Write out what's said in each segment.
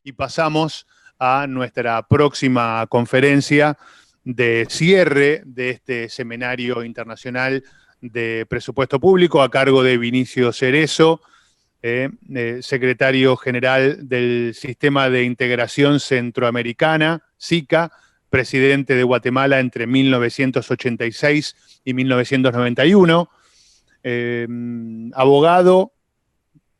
y pasamos a nuestra próxima conferencia de cierre de este seminario internacional de presupuesto público a cargo de Vinicio Cerezo, secretario general del Sistema de Integración Centroamericana, SICA, presidente de Guatemala entre 1986 y 1991, abogado,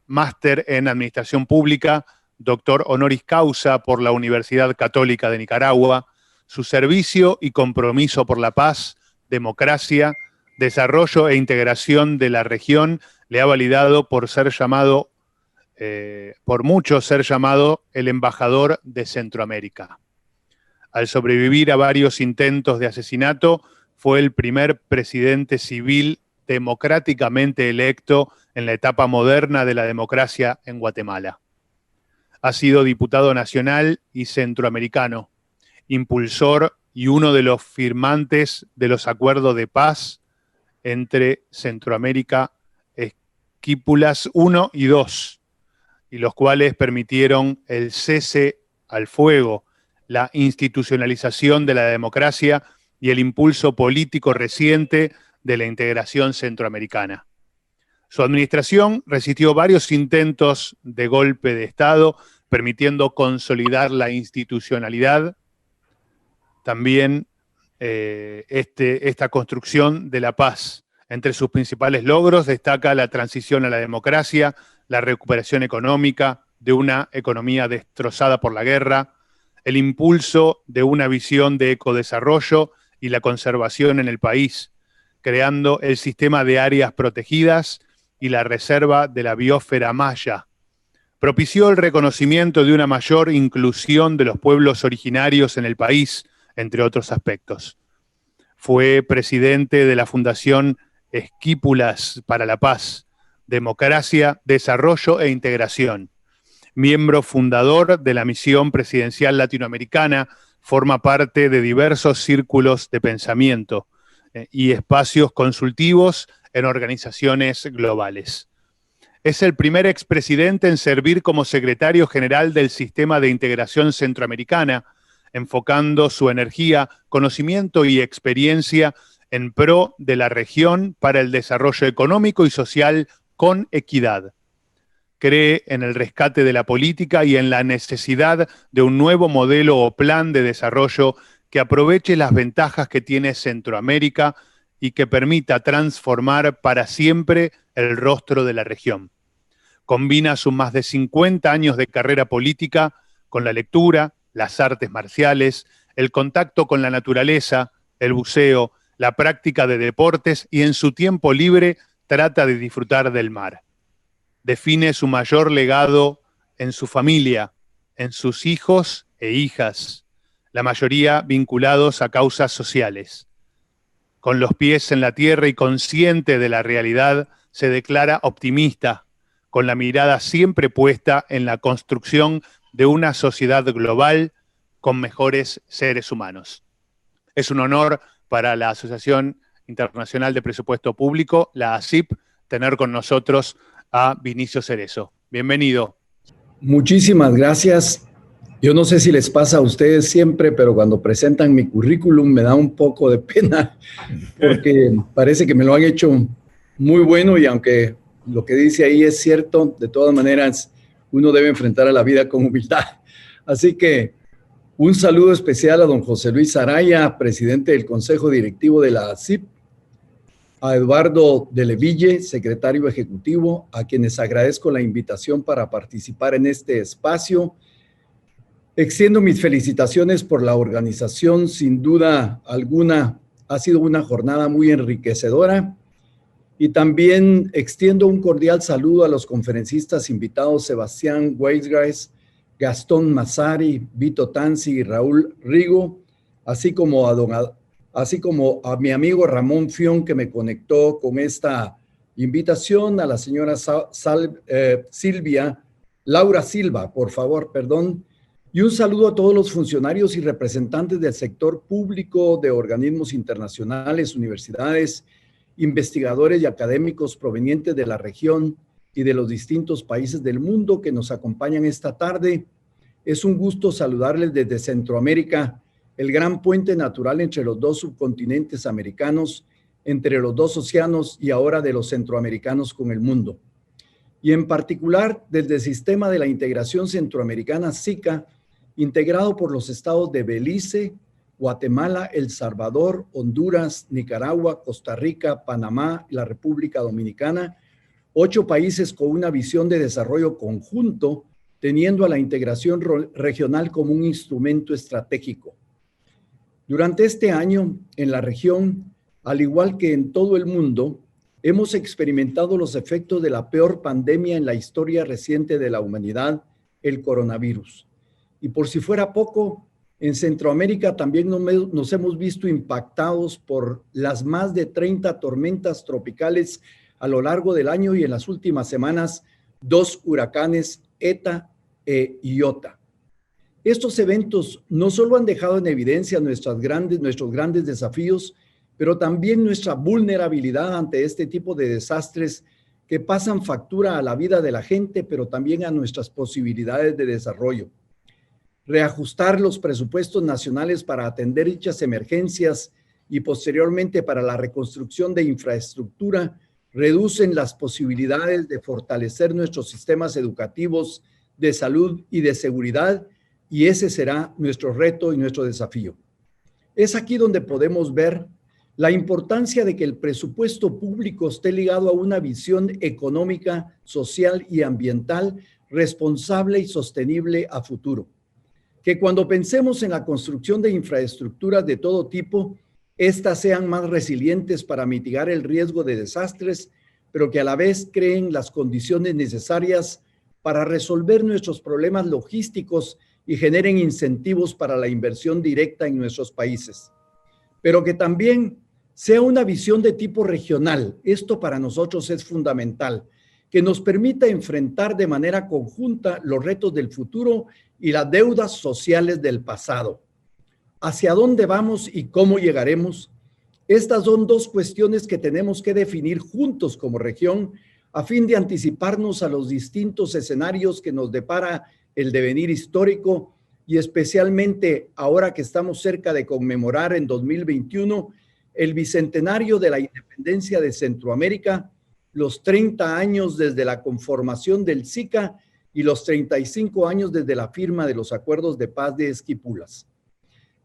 máster en Administración Pública, doctor honoris causa por la Universidad Católica de Nicaragua. Su servicio y compromiso por la paz, democracia, desarrollo e integración de la región le ha validado por ser llamado, por muchos ser llamado el embajador de Centroamérica. Al sobrevivir a varios intentos de asesinato, fue el primer presidente civil democráticamente electo en la etapa moderna de la democracia en Guatemala. Ha sido diputado nacional y centroamericano, impulsor y uno de los firmantes de los acuerdos de paz entre Centroamérica, Esquípulas 1 y 2, y los cuales permitieron el cese al fuego, la institucionalización de la democracia y el impulso político reciente de la integración centroamericana. Su administración resistió varios intentos de golpe de Estado, permitiendo consolidar la institucionalidad. También esta construcción de la paz. Entre sus principales logros destaca la transición a la democracia, la recuperación económica de una economía destrozada por la guerra, el impulso de una visión de ecodesarrollo y la conservación en el país, creando el sistema de áreas protegidas y la reserva de la biosfera maya. Propició el reconocimiento de una mayor inclusión de los pueblos originarios en el país, entre otros aspectos. Fue presidente de la Fundación Esquípulas para la Paz, Democracia, Desarrollo e Integración. Miembro fundador de la Misión Presidencial Latinoamericana, forma parte de diversos círculos de pensamiento y espacios consultivos en organizaciones globales. Es el primer expresidente en servir como secretario general del Sistema de Integración Centroamericana, enfocando su energía, conocimiento y experiencia en pro de la región para el desarrollo económico y social con equidad. Cree en el rescate de la política y en la necesidad de un nuevo modelo o plan de desarrollo que aproveche las ventajas que tiene Centroamérica y que permita transformar para siempre el rostro de la región. Combina sus más de 50 años de carrera política con la lectura, las artes marciales, el contacto con la naturaleza, el buceo, la práctica de deportes y en su tiempo libre trata de disfrutar del mar. Define su mayor legado en su familia, en sus hijos e hijas, la mayoría vinculados a causas sociales. Con los pies en la tierra y consciente de la realidad, se declara optimista, con la mirada siempre puesta en la construcción de una sociedad global con mejores seres humanos. Es un honor para la Asociación Internacional de Presupuesto Público, la ASIP, tener con nosotros a Vinicio Cerezo. Bienvenido. Muchísimas gracias. Yo no sé si les pasa a ustedes siempre, pero cuando presentan mi currículum me da un poco de pena porque parece que me lo han hecho muy bueno y aunque lo que dice ahí es cierto, de todas maneras uno debe enfrentar a la vida con humildad. Así que un saludo especial a don José Luis Araya, presidente del Consejo Directivo de la ASIP, a Eduardo de Leville, secretario ejecutivo, a quienes agradezco la invitación para participar en este espacio. Extiendo mis felicitaciones por la organización, sin duda alguna ha sido una jornada muy enriquecedora. Y también extiendo un cordial saludo a los conferencistas invitados Sebastián Weisgeist, Gastón Massari, Vito Tanzi y Raúl Rigo, así como a mi amigo Ramón Fion, que me conectó con esta invitación, a la señora Laura Silva, por favor, perdón, y un saludo a todos los funcionarios y representantes del sector público, de organismos internacionales, universidades, investigadores y académicos provenientes de la región y de los distintos países del mundo que nos acompañan esta tarde Es un gusto saludarles desde Centroamérica, el gran puente natural entre los dos subcontinentes americanos, entre los dos océanos y ahora de los centroamericanos con el mundo. Y en particular desde el Sistema de la Integración Centroamericana, SICA, integrado por los estados de Belice, Guatemala, El Salvador, Honduras, Nicaragua, Costa Rica, Panamá y la República Dominicana, 8 países con una visión de desarrollo conjunto, teniendo a la integración regional como un instrumento estratégico. Durante este año, en la región, al igual que en todo el mundo, hemos experimentado los efectos de la peor pandemia en la historia reciente de la humanidad, el coronavirus. Y por si fuera poco, en Centroamérica también nos hemos visto impactados por las más de 30 tormentas tropicales a lo largo del año y en las últimas semanas 2 huracanes ETA e Iota. Estos eventos no solo han dejado en evidencia nuestros grandes desafíos, pero también nuestra vulnerabilidad ante este tipo de desastres que pasan factura a la vida de la gente, pero también a nuestras posibilidades de desarrollo. Reajustar los presupuestos nacionales para atender dichas emergencias y posteriormente para la reconstrucción de infraestructura reducen las posibilidades de fortalecer nuestros sistemas educativos, de salud y de seguridad, y ese será nuestro reto y nuestro desafío. Es aquí donde podemos ver la importancia de que el presupuesto público esté ligado a una visión económica, social y ambiental responsable y sostenible a futuro. Que cuando pensemos en la construcción de infraestructuras de todo tipo, éstas sean más resilientes para mitigar el riesgo de desastres, pero que a la vez creen las condiciones necesarias para resolver nuestros problemas logísticos y generen incentivos para la inversión directa en nuestros países. Pero que también sea una visión de tipo regional. Esto para nosotros es fundamental, que nos permita enfrentar de manera conjunta los retos del futuro y las deudas sociales del pasado. ¿Hacia dónde vamos y cómo llegaremos? Estas son 2 cuestiones que tenemos que definir juntos como región a fin de anticiparnos a los distintos escenarios que nos depara el devenir histórico y especialmente ahora que estamos cerca de conmemorar en 2021 el bicentenario de la independencia de Centroamérica, los 30 años desde la conformación del SICA y los 35 años desde la firma de los acuerdos de paz de Esquipulas.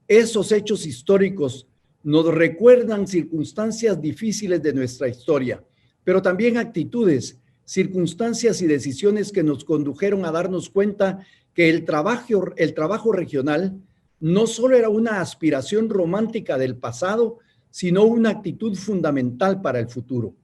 Esos hechos históricos nos recuerdan circunstancias difíciles de nuestra historia, pero también actitudes, circunstancias y decisiones que nos condujeron a darnos cuenta que el trabajo regional no solo era una aspiración romántica del pasado, sino una actitud fundamental para el futuro.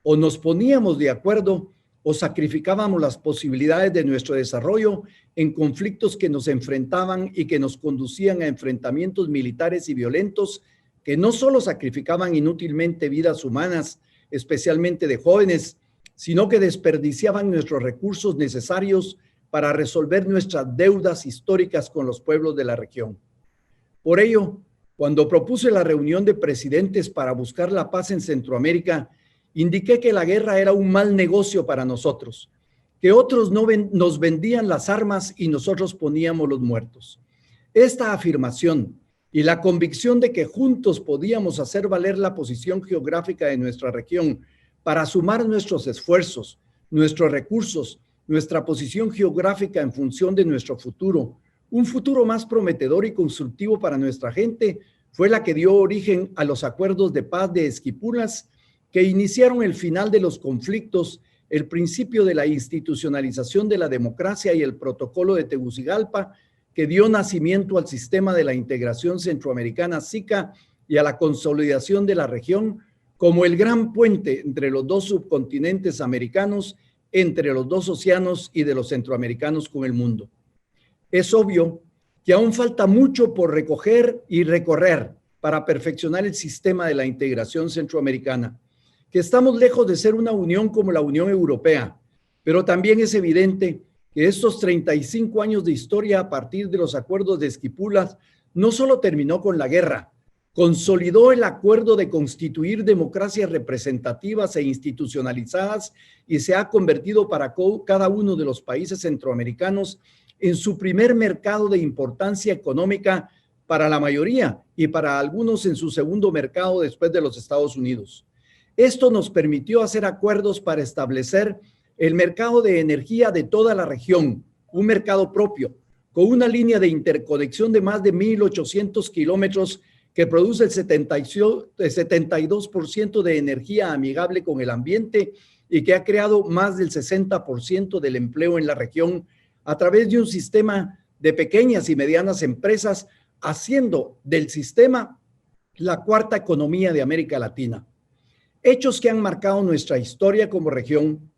O nos poníamos de acuerdo o sacrificábamos las posibilidades de nuestro desarrollo en conflictos que nos enfrentaban y que nos conducían a enfrentamientos militares y violentos que no solo sacrificaban inútilmente vidas humanas, especialmente de jóvenes, sino que desperdiciaban nuestros recursos necesarios para resolver nuestras deudas históricas con los pueblos de la región. Por ello, cuando propuse la reunión de presidentes para buscar la paz en Centroamérica, indiqué que la guerra era un mal negocio para nosotros, que otros nos vendían las armas y nosotros poníamos los muertos. Esta afirmación y la convicción de que juntos podíamos hacer valer la posición geográfica de nuestra región para sumar nuestros esfuerzos, nuestros recursos, nuestra posición geográfica en función de nuestro futuro, un futuro más prometedor y constructivo para nuestra gente, fue la que dio origen a los acuerdos de paz de Esquipulas, que iniciaron el final de los conflictos, el principio de la institucionalización de la democracia y el protocolo de Tegucigalpa, que dio nacimiento al sistema de la integración centroamericana SICA y a la consolidación de la región como el gran puente entre los 2 subcontinentes americanos, entre los 2 océanos y de los centroamericanos con el mundo. Es obvio que aún falta mucho por recoger y recorrer para perfeccionar el sistema de la integración centroamericana, que estamos lejos de ser una unión como la Unión Europea, pero también es evidente que estos 35 años de historia a partir de los acuerdos de Esquipulas no solo terminó con la guerra, consolidó el acuerdo de constituir democracias representativas e institucionalizadas y se ha convertido para cada uno de los países centroamericanos en su primer mercado de importancia económica para la mayoría y para algunos en su segundo mercado después de los Estados Unidos. Esto nos permitió hacer acuerdos para establecer el mercado de energía de toda la región, un mercado propio, con una línea de interconexión de más de 1.800 kilómetros que produce el 72% de energía amigable con el ambiente y que ha creado más del 60% del empleo en la región a través de un sistema de pequeñas y medianas empresas, haciendo del sistema la cuarta economía de América Latina. Hechos que han marcado nuestra historia como región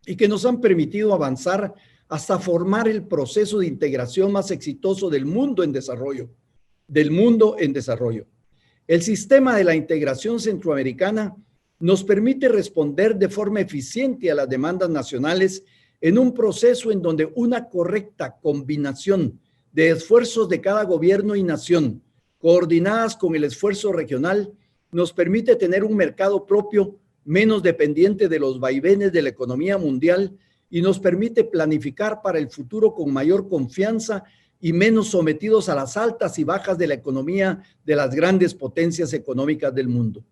y que nos han permitido avanzar hasta formar el proceso de integración más exitoso del mundo en desarrollo. El sistema de la integración centroamericana nos permite responder de forma eficiente a las demandas nacionales en un proceso en donde una correcta combinación de esfuerzos de cada gobierno y nación, coordinadas con el esfuerzo regional, nos permite tener un mercado propio menos dependiente de los vaivenes de la economía mundial y nos permite planificar para el futuro con mayor confianza y menos sometidos a las altas y bajas de la economía de las grandes potencias económicas del mundo.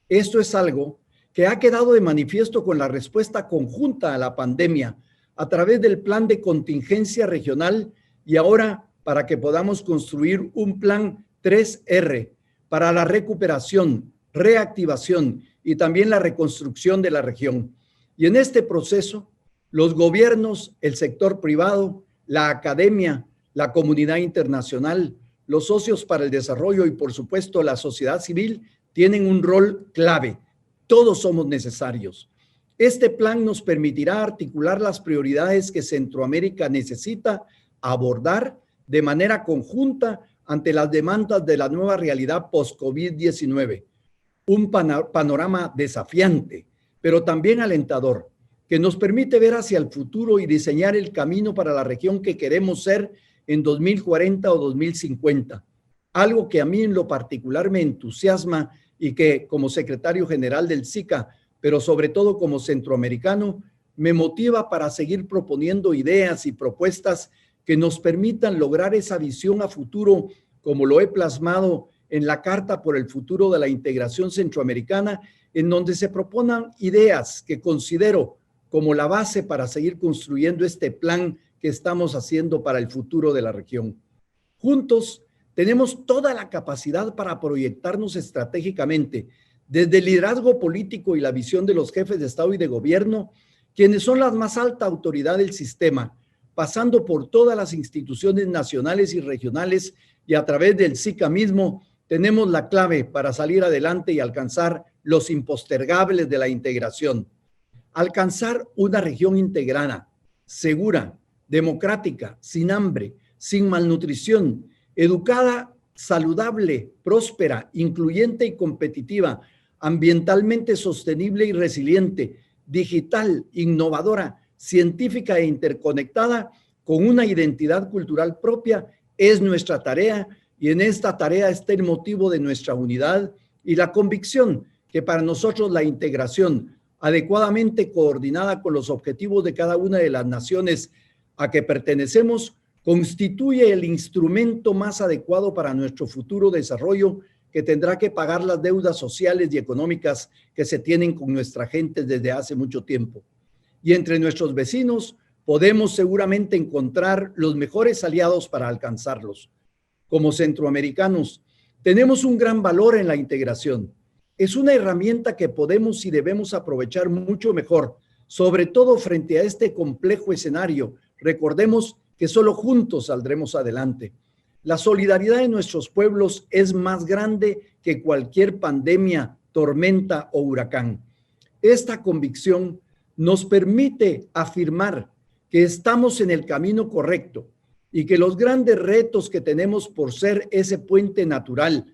Esto es algo que ha quedado de manifiesto con la respuesta conjunta a la pandemia a través del plan de contingencia regional y ahora para que podamos construir un plan 3R para la recuperación, reactivación y también la reconstrucción de la región. Y en este proceso, los gobiernos, el sector privado, la academia, la comunidad internacional, los socios para el desarrollo y, por supuesto, la sociedad civil tienen un rol clave. Todos somos necesarios. Este plan nos permitirá articular las prioridades que Centroamérica necesita abordar de manera conjunta ante las demandas de la nueva realidad post-COVID-19. Un panorama desafiante, pero también alentador, que nos permite ver hacia el futuro y diseñar el camino para la región que queremos ser en 2040 o 2050. Algo que a mí en lo particular me entusiasma y que como secretario general del SICA, pero sobre todo como centroamericano, me motiva para seguir proponiendo ideas y propuestas que nos permitan lograr esa visión a futuro, como lo he plasmado en la Carta por el Futuro de la Integración Centroamericana, en donde se proponen ideas que considero como la base para seguir construyendo este plan que estamos haciendo para el futuro de la región. Juntos tenemos toda la capacidad para proyectarnos estratégicamente desde el liderazgo político y la visión de los jefes de Estado y de Gobierno, quienes son la más alta autoridad del sistema, pasando por todas las instituciones nacionales y regionales y a través del SICA mismo, tenemos la clave para salir adelante y alcanzar los impostergables de la integración. Alcanzar una región integrada, segura, democrática, sin hambre, sin malnutrición, educada, saludable, próspera, incluyente y competitiva, ambientalmente sostenible y resiliente, digital, innovadora, científica e interconectada, con una identidad cultural propia, es nuestra tarea, y en esta tarea está el motivo de nuestra unidad y la convicción que para nosotros la integración, adecuadamente coordinada con los objetivos de cada una de las naciones a que pertenecemos, constituye el instrumento más adecuado para nuestro futuro desarrollo, que tendrá que pagar las deudas sociales y económicas que se tienen con nuestra gente desde hace mucho tiempo. Y entre nuestros vecinos podemos seguramente encontrar los mejores aliados para alcanzarlos. Como centroamericanos, tenemos un gran valor en la integración. Es una herramienta que podemos y debemos aprovechar mucho mejor, sobre todo frente a este complejo escenario. Recordemos que solo juntos saldremos adelante. La solidaridad de nuestros pueblos es más grande que cualquier pandemia, tormenta o huracán. Esta convicción nos permite afirmar que estamos en el camino correcto y que los grandes retos que tenemos por ser ese puente natural,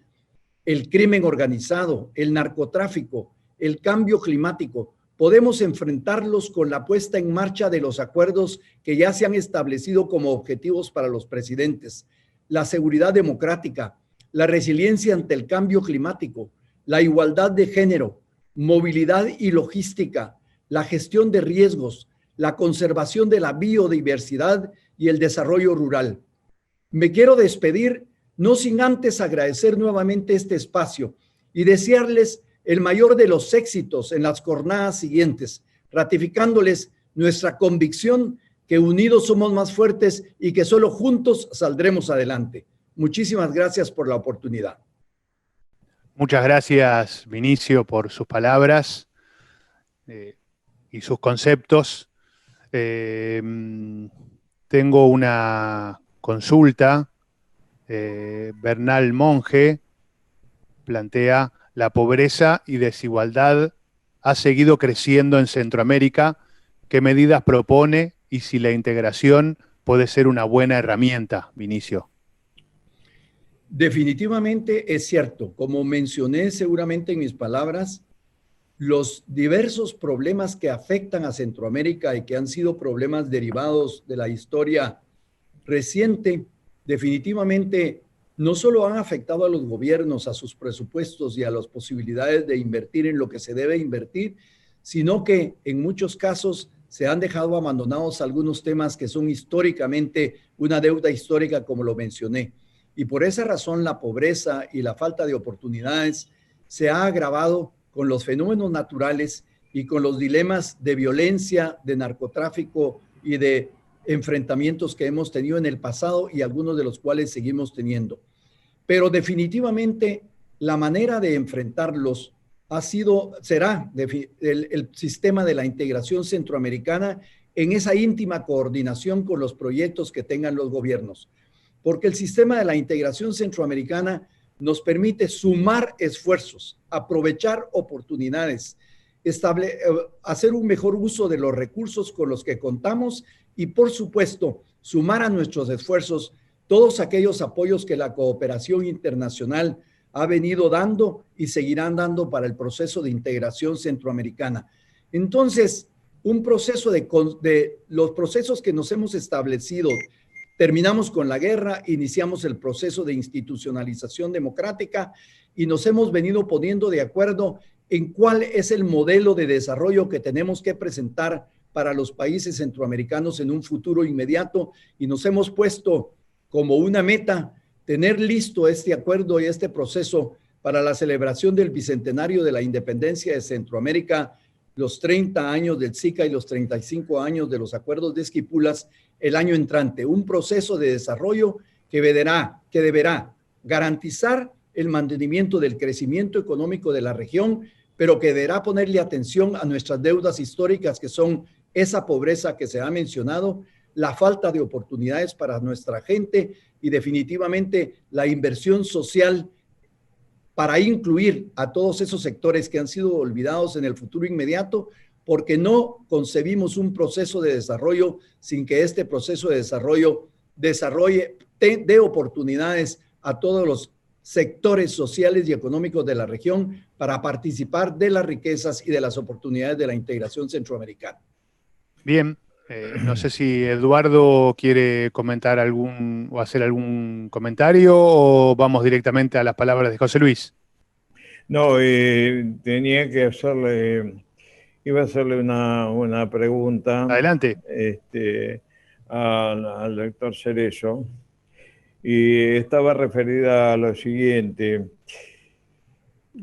el crimen organizado, el narcotráfico, el cambio climático, podemos enfrentarlos con la puesta en marcha de los acuerdos que ya se han establecido como objetivos para los presidentes: la seguridad democrática, la resiliencia ante el cambio climático, la igualdad de género, movilidad y logística, la gestión de riesgos, la conservación de la biodiversidad y el desarrollo rural. Me quiero despedir no sin antes agradecer nuevamente este espacio y desearles el mayor de los éxitos en las jornadas siguientes, ratificándoles nuestra convicción que unidos somos más fuertes y que solo juntos saldremos adelante. Muchísimas gracias por la oportunidad. Muchas gracias, Vinicio, por sus palabras y sus conceptos. Tengo una consulta. Bernal Monge plantea: la pobreza y desigualdad ha seguido creciendo en Centroamérica. ¿Qué medidas propone y si la integración puede ser una buena herramienta, Vinicio? Definitivamente es cierto. Como mencioné seguramente en mis palabras, los diversos problemas que afectan a Centroamérica y que han sido problemas derivados de la historia reciente, definitivamente no solo han afectado a los gobiernos, a sus presupuestos y a las posibilidades de invertir en lo que se debe invertir, sino que en muchos casos se han dejado abandonados algunos temas que son históricamente una deuda histórica, como lo mencioné. Y por esa razón la pobreza y la falta de oportunidades se ha agravado con los fenómenos naturales y con los dilemas de violencia, de narcotráfico y de enfrentamientos que hemos tenido en el pasado y algunos de los cuales seguimos teniendo. Pero definitivamente la manera de enfrentarlos será el sistema de la integración centroamericana en esa íntima coordinación con los proyectos que tengan los gobiernos. Porque el sistema de la integración centroamericana nos permite sumar esfuerzos, aprovechar oportunidades, hacer un mejor uso de los recursos con los que contamos y, por supuesto, sumar a nuestros esfuerzos todos aquellos apoyos que la cooperación internacional ha venido dando y seguirán dando para el proceso de integración centroamericana. Entonces, un proceso de los procesos que nos hemos establecido. Terminamos con la guerra, iniciamos el proceso de institucionalización democrática y nos hemos venido poniendo de acuerdo en cuál es el modelo de desarrollo que tenemos que presentar para los países centroamericanos en un futuro inmediato, y nos hemos puesto como una meta tener listo este acuerdo y este proceso para la celebración del bicentenario de la independencia de Centroamérica, los 30 años del SICA y los 35 años de los acuerdos de Esquipulas el año entrante. Un proceso de desarrollo que deberá garantizar el mantenimiento del crecimiento económico de la región, pero que deberá ponerle atención a nuestras deudas históricas, que son esa pobreza que se ha mencionado, la falta de oportunidades para nuestra gente y definitivamente la inversión social para incluir a todos esos sectores que han sido olvidados en el futuro inmediato, porque no concebimos un proceso de desarrollo sin que este proceso de desarrollo dé oportunidades a todos los sectores sociales y económicos de la región para participar de las riquezas y de las oportunidades de la integración centroamericana. Bien, no sé si Eduardo quiere comentar o hacer algún comentario, o vamos directamente a las palabras de José Luis. No, tenía que iba a hacerle una pregunta. Adelante. Al doctor Cerezo, y estaba referida a lo siguiente.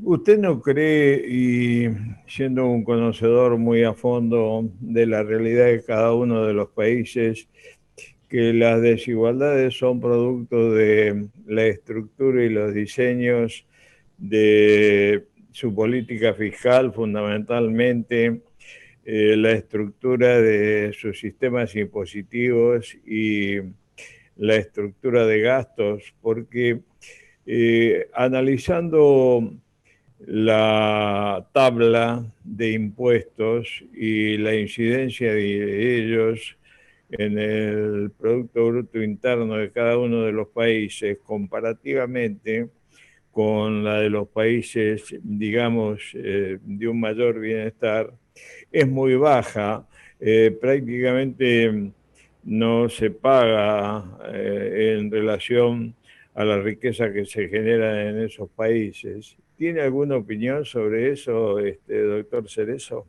¿Usted no cree, y siendo un conocedor muy a fondo de la realidad de cada uno de los países, que las desigualdades son producto de la estructura y los diseños de su política fiscal, fundamentalmente la estructura de sus sistemas impositivos y la estructura de gastos? Porque analizando la tabla de impuestos y la incidencia de ellos en el Producto Bruto Interno de cada uno de los países, comparativamente con la de los países, digamos, de un mayor bienestar, es muy baja. Prácticamente no se paga en relación a la riqueza que se genera en esos países. ¿Tiene alguna opinión sobre eso, doctor Cerezo?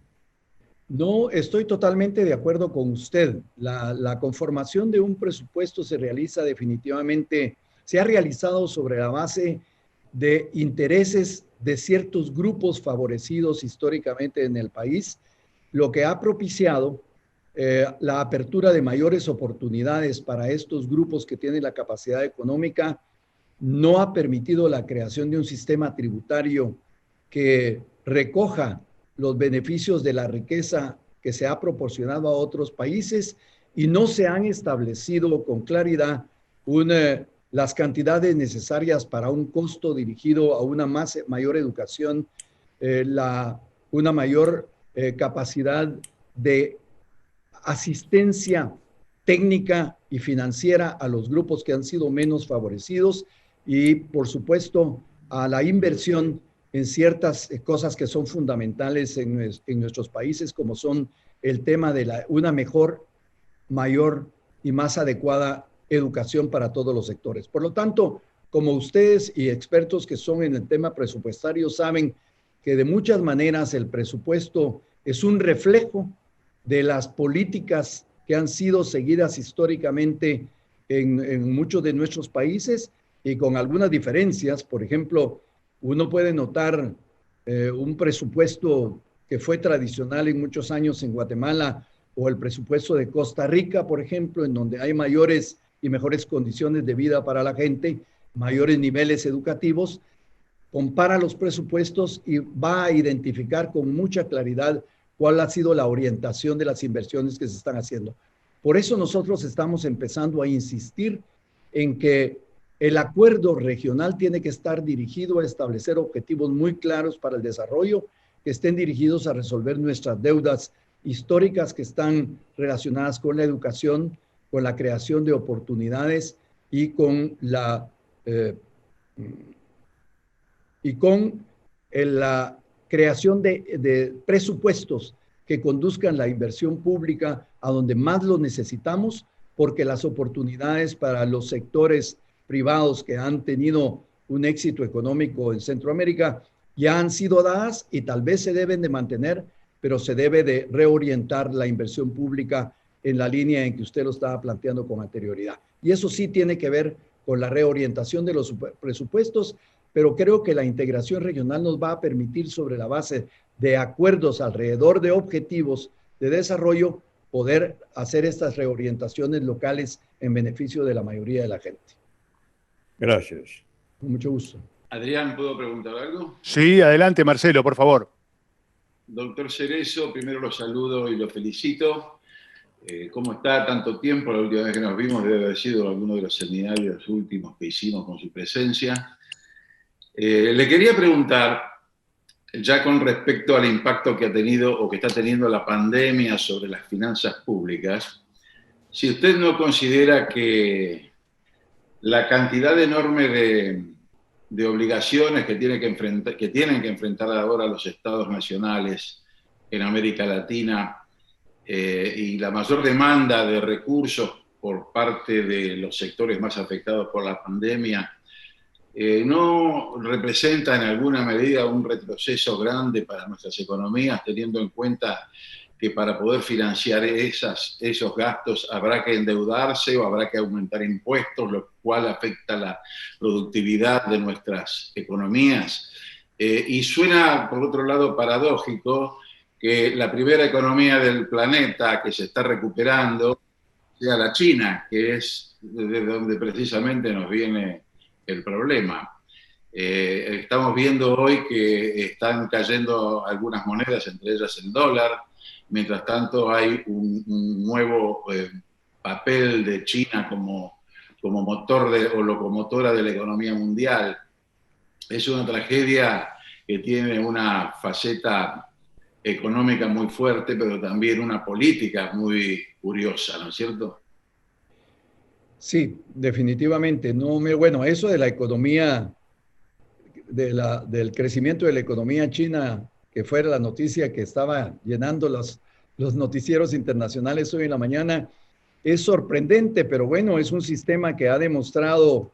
No, estoy totalmente de acuerdo con usted. La conformación de un presupuesto se realiza definitivamente, se ha realizado sobre la base de intereses de ciertos grupos favorecidos históricamente en el país, lo que ha propiciado la apertura de mayores oportunidades para estos grupos que tienen la capacidad económica. No ha permitido la creación de un sistema tributario que recoja los beneficios de la riqueza que se ha proporcionado a otros países, y no se han establecido con claridad las cantidades necesarias para un costo dirigido a una mayor educación, una mayor capacidad de asistencia técnica y financiera a los grupos que han sido menos favorecidos, y, por supuesto, a la inversión en ciertas cosas que son fundamentales en nuestros países, como son el tema de una mejor, mayor y más adecuada educación para todos los sectores. Por lo tanto, como ustedes y expertos que son en el tema presupuestario saben, que de muchas maneras el presupuesto es un reflejo de las políticas que han sido seguidas históricamente en muchos de nuestros países, y con algunas diferencias. Por ejemplo, uno puede notar un presupuesto que fue tradicional en muchos años en Guatemala, o el presupuesto de Costa Rica, por ejemplo, en donde hay mayores y mejores condiciones de vida para la gente, mayores niveles educativos. Compara los presupuestos y va a identificar con mucha claridad cuál ha sido la orientación de las inversiones que se están haciendo. Por eso nosotros estamos empezando a insistir en que el acuerdo regional tiene que estar dirigido a establecer objetivos muy claros para el desarrollo, que estén dirigidos a resolver nuestras deudas históricas que están relacionadas con la educación, con la creación de oportunidades y con la creación de presupuestos que conduzcan la inversión pública a donde más lo necesitamos, porque las oportunidades para los sectores privados que han tenido un éxito económico en Centroamérica ya han sido dadas y tal vez se deben de mantener, pero se debe de reorientar la inversión pública en la línea en que usted lo estaba planteando con anterioridad. Y eso sí tiene que ver con la reorientación de los presupuestos, pero creo que la integración regional nos va a permitir, sobre la base de acuerdos alrededor de objetivos de desarrollo, poder hacer estas reorientaciones locales en beneficio de la mayoría de la gente. Gracias. Con mucho gusto. Adrián, ¿puedo preguntar algo? Sí, adelante, Marcelo, por favor. Doctor Cerezo, primero lo saludo y lo felicito. ¿Cómo está? Tanto tiempo, la última vez que nos vimos debe haber sido alguno de los seminarios últimos que hicimos con su presencia. Le quería preguntar, ya con respecto al impacto que ha tenido o que está teniendo la pandemia sobre las finanzas públicas, si usted no considera que la cantidad enorme de obligaciones que tienen que enfrentar ahora los estados nacionales en América Latina y la mayor demanda de recursos por parte de los sectores más afectados por la pandemia, ¿no representa en alguna medida un retroceso grande para nuestras economías, teniendo en cuenta que para poder financiar esos gastos habrá que endeudarse o habrá que aumentar impuestos, lo cual afecta la productividad de nuestras economías? Y suena, por otro lado, paradójico que la primera economía del planeta que se está recuperando sea la China, que es de donde precisamente nos viene el problema. Estamos viendo hoy que están cayendo algunas monedas, entre ellas el dólar. Mientras tanto hay un nuevo papel de China como motor o locomotora de la economía mundial. Es una tragedia que tiene una faceta económica muy fuerte, pero también una política muy curiosa, ¿no es cierto? Sí, definitivamente. Bueno, eso de la economía, del crecimiento de la economía china, que fue la noticia que estaba llenando los noticieros internacionales hoy en la mañana, es sorprendente, pero bueno, es un sistema que ha demostrado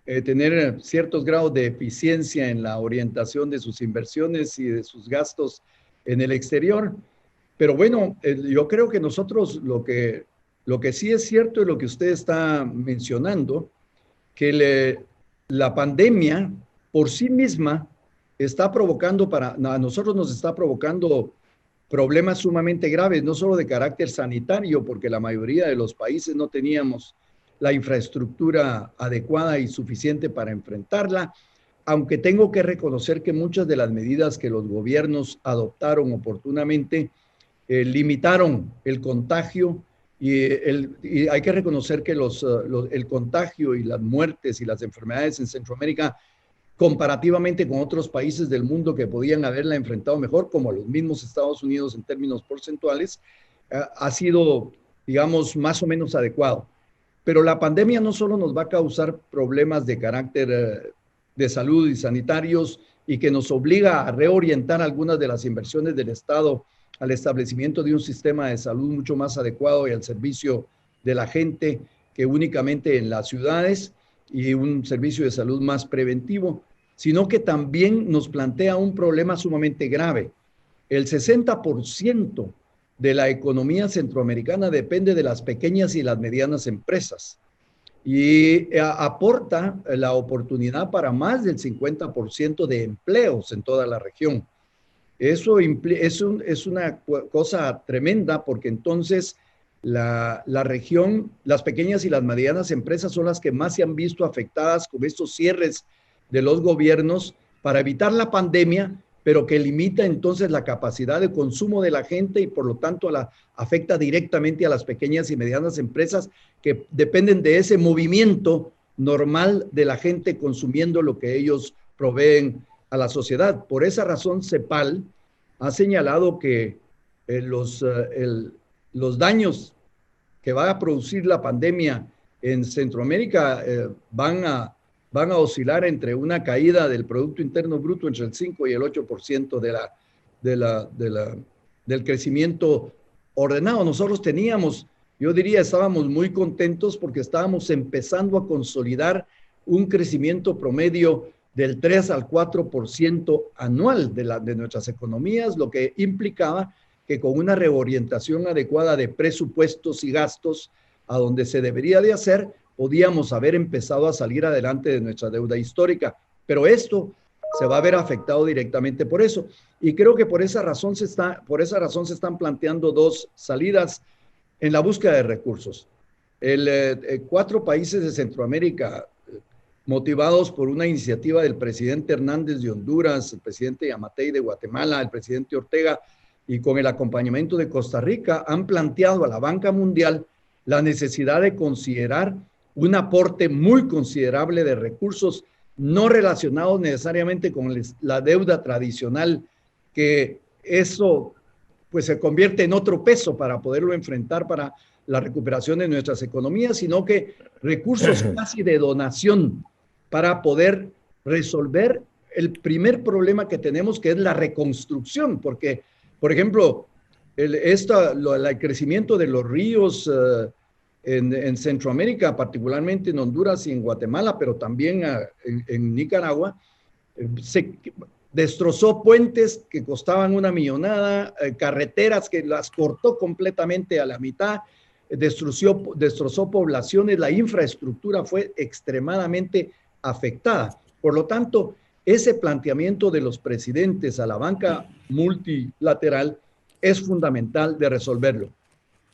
tener ciertos grados de eficiencia en la orientación de sus inversiones y de sus gastos en el exterior. Pero bueno, yo creo que nosotros lo que sí es cierto es lo que usted está mencionando, que la pandemia por sí misma está provocando a nosotros nos está provocando problemas sumamente graves, no solo de carácter sanitario, porque la mayoría de los países no teníamos la infraestructura adecuada y suficiente para enfrentarla, aunque tengo que reconocer que muchas de las medidas que los gobiernos adoptaron oportunamente limitaron el contagio y hay que reconocer que el contagio y las muertes y las enfermedades en Centroamérica, comparativamente con otros países del mundo que podían haberla enfrentado mejor, como los mismos Estados Unidos en términos porcentuales, ha sido, digamos, más o menos adecuado. Pero la pandemia no solo nos va a causar problemas de carácter de salud y sanitarios y que nos obliga a reorientar algunas de las inversiones del Estado al establecimiento de un sistema de salud mucho más adecuado y al servicio de la gente que únicamente en las ciudades y un servicio de salud más preventivo, sino que también nos plantea un problema sumamente grave. El 60% de la economía centroamericana depende de las pequeñas y las medianas empresas y aporta la oportunidad para más del 50% de empleos en toda la región. Eso es una cosa tremenda porque entonces la región, las pequeñas y las medianas empresas son las que más se han visto afectadas con estos cierres de los gobiernos para evitar la pandemia, pero que limita entonces la capacidad de consumo de la gente y por lo tanto afecta directamente a las pequeñas y medianas empresas que dependen de ese movimiento normal de la gente consumiendo lo que ellos proveen a la sociedad. Por esa razón, CEPAL ha señalado que los daños que va a producir la pandemia en Centroamérica van a oscilar entre una caída del Producto Interno Bruto entre el 5 y el 8% del crecimiento ordenado. Nosotros teníamos, yo diría, estábamos muy contentos porque estábamos empezando a consolidar un crecimiento promedio del 3 al 4% anual de nuestras economías, lo que implicaba que con una reorientación adecuada de presupuestos y gastos a donde se debería de hacer, podíamos haber empezado a salir adelante de nuestra deuda histórica. Pero esto se va a ver afectado directamente por eso. Y creo que por esa razón se están planteando dos salidas en la búsqueda de recursos. 4 países de Centroamérica, motivados por una iniciativa del presidente Hernández de Honduras, el presidente Yamatei de Guatemala, el presidente Ortega, y con el acompañamiento de Costa Rica, han planteado a la banca mundial la necesidad de considerar un aporte muy considerable de recursos no relacionados necesariamente con la deuda tradicional, que eso pues se convierte en otro peso para poderlo enfrentar para la recuperación de nuestras economías, sino que recursos casi de donación para poder resolver el primer problema que tenemos, que es la reconstrucción, porque, por ejemplo, el crecimiento de los ríos en Centroamérica, particularmente en Honduras y en Guatemala, pero también en Nicaragua, se destrozó puentes que costaban una millonada, carreteras que las cortó completamente a la mitad, destrozó poblaciones, la infraestructura fue extremadamente afectada. Por lo tanto, ese planteamiento de los presidentes a la banca multilateral es fundamental de resolverlo.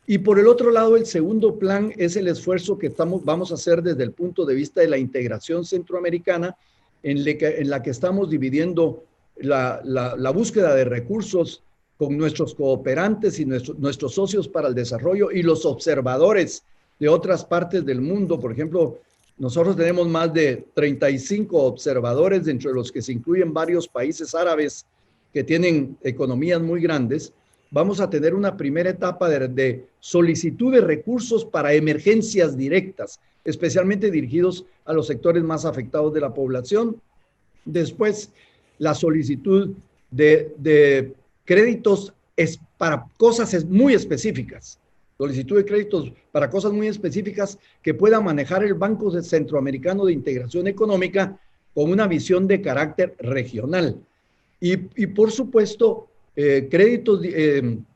Y por el otro lado, el segundo plan es el esfuerzo que vamos a hacer desde el punto de vista de la integración centroamericana, en la que estamos dividiendo la búsqueda de recursos con nuestros cooperantes y nuestros socios para el desarrollo y los observadores de otras partes del mundo. Por ejemplo, nosotros tenemos más de 35 observadores, entre los que se incluyen varios países árabes que tienen economías muy grandes. Vamos a tener una primera etapa de solicitud de recursos para emergencias directas, especialmente dirigidos a los sectores más afectados de la población. Después, la solicitud de créditos es para cosas muy específicas. Solicitud de créditos para cosas muy específicas que pueda manejar el Banco Centroamericano de Integración Económica con una visión de carácter regional. Y por supuesto,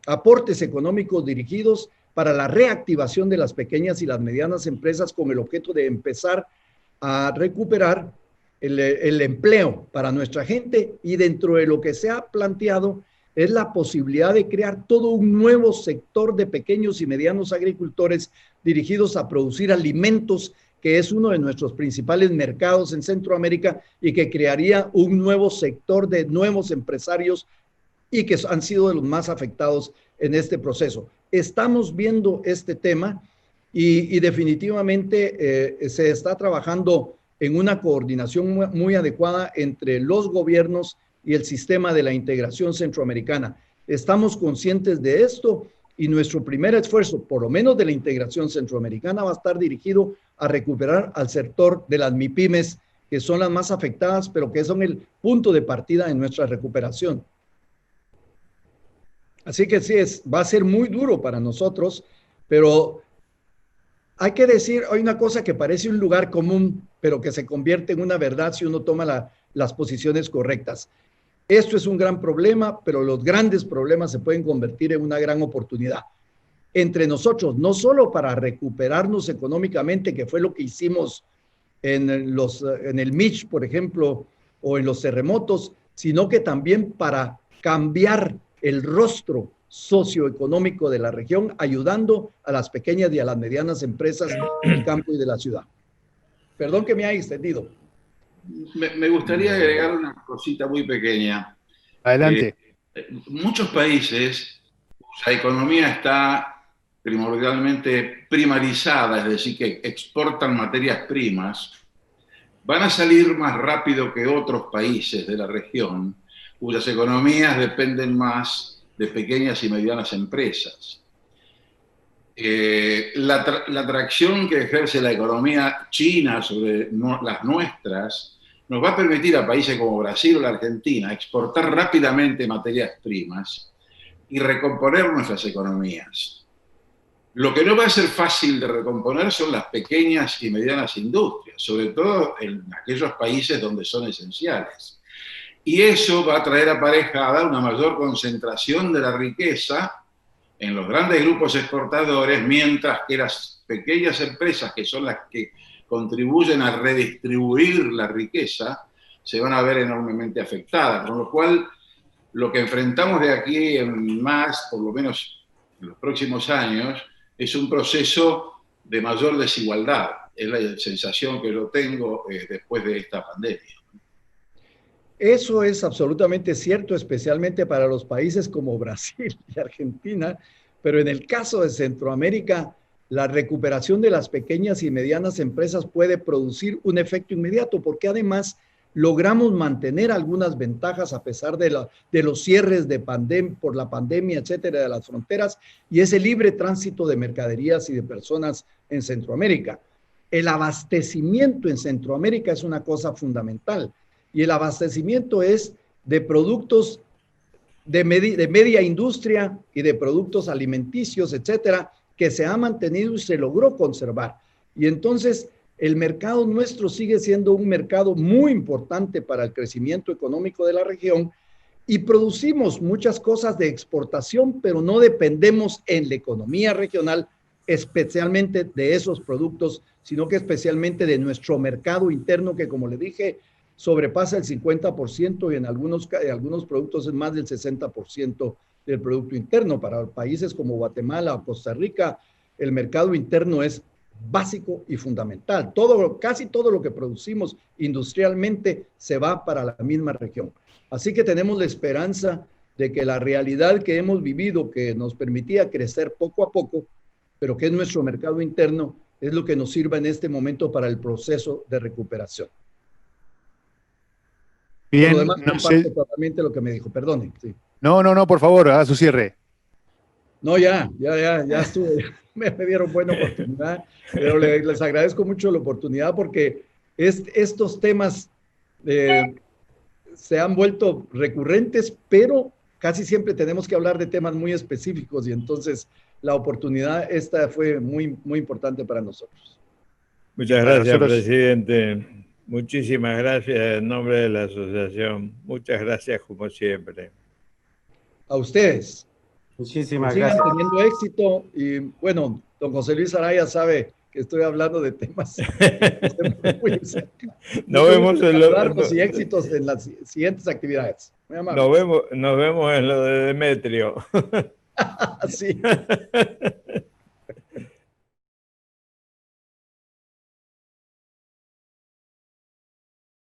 aportes económicos dirigidos para la reactivación de las pequeñas y las medianas empresas con el objeto de empezar a recuperar el empleo para nuestra gente, y dentro de lo que se ha planteado es la posibilidad de crear todo un nuevo sector de pequeños y medianos agricultores dirigidos a producir alimentos, que es uno de nuestros principales mercados en Centroamérica, y que crearía un nuevo sector de nuevos empresarios y que han sido de los más afectados en este proceso. Estamos viendo este tema y definitivamente se está trabajando en una coordinación muy adecuada entre los gobiernos y el sistema de la integración centroamericana. Estamos conscientes de esto y nuestro primer esfuerzo, por lo menos de la integración centroamericana, va a estar dirigido a recuperar al sector de las MIPYMES, que son las más afectadas, pero que son el punto de partida en nuestra recuperación. Así que sí, va a ser muy duro para nosotros, pero hay que decir, hay una cosa que parece un lugar común, pero que se convierte en una verdad si uno toma las posiciones correctas. Esto es un gran problema, pero los grandes problemas se pueden convertir en una gran oportunidad. Entre nosotros, no solo para recuperarnos económicamente, que fue lo que hicimos en el Mitch, por ejemplo, o en los terremotos, sino que también para cambiar el rostro socioeconómico de la región, ayudando a las pequeñas y a las medianas empresas del campo y de la ciudad. Perdón que me haya extendido. Me gustaría agregar una cosita muy pequeña. Adelante. Muchos países cuya economía está primordialmente primarizada, es decir, que exportan materias primas, van a salir más rápido que otros países de la región, cuyas economías dependen más de pequeñas y medianas empresas. La atracción que ejerce la economía china sobre las nuestras nos va a permitir a países como Brasil o la Argentina exportar rápidamente materias primas y recomponer nuestras economías. Lo que no va a ser fácil de recomponer son las pequeñas y medianas industrias, sobre todo en aquellos países donde son esenciales. Y eso va a traer aparejada una mayor concentración de la riqueza en los grandes grupos exportadores, mientras que las pequeñas empresas, que son las que contribuyen a redistribuir la riqueza, se van a ver enormemente afectadas. Con lo cual, lo que enfrentamos de aquí en más, por lo menos en los próximos años, es un proceso de mayor desigualdad. Es la sensación que yo tengo después de esta pandemia. Eso es absolutamente cierto, especialmente para los países como Brasil y Argentina, pero en el caso de Centroamérica, la recuperación de las pequeñas y medianas empresas puede producir un efecto inmediato, porque además logramos mantener algunas ventajas a pesar de los cierres por la pandemia, etcétera, de las fronteras, y ese libre tránsito de mercaderías y de personas en Centroamérica. El abastecimiento en Centroamérica es una cosa fundamental. Y el abastecimiento es de productos de media industria y de productos alimenticios, etcétera, que se ha mantenido y se logró conservar. Y entonces el mercado nuestro sigue siendo un mercado muy importante para el crecimiento económico de la región, y producimos muchas cosas de exportación, pero no dependemos en la economía regional especialmente de esos productos, sino que especialmente de nuestro mercado interno, que, como le dije, sobrepasa el 50% y en algunos productos es más del 60% del Producto Interno. Para países como Guatemala o Costa Rica, el mercado interno es básico y fundamental. Casi todo lo que producimos industrialmente se va para la misma región. Así que tenemos la esperanza de que la realidad que hemos vivido, que nos permitía crecer poco a poco, pero que es nuestro mercado interno, es lo que nos sirva en este momento para el proceso de recuperación. Bien, por lo demás, no comparto sé. totalmente lo que me dijo. Perdone. Sí. No, por favor, haga su cierre. No, ya estuve. Me dieron buena oportunidad, pero les agradezco mucho la oportunidad porque estos temas se han vuelto recurrentes, pero casi siempre tenemos que hablar de temas muy específicos, y entonces la oportunidad esta fue muy, muy importante para nosotros. Muchas Para gracias, nosotros- presidente. Muchísimas gracias en nombre de la asociación. Muchas gracias como siempre. a ustedes. Muchísimas Que sigan gracias. teniendo éxito y bueno, don José Luis Araya sabe que estoy hablando de temas muy en serio. Nos Mucho vemos gusto en saludarlos y éxitos en las siguientes actividades. Muy amable. nos vemos en lo de Demetrio. Sí.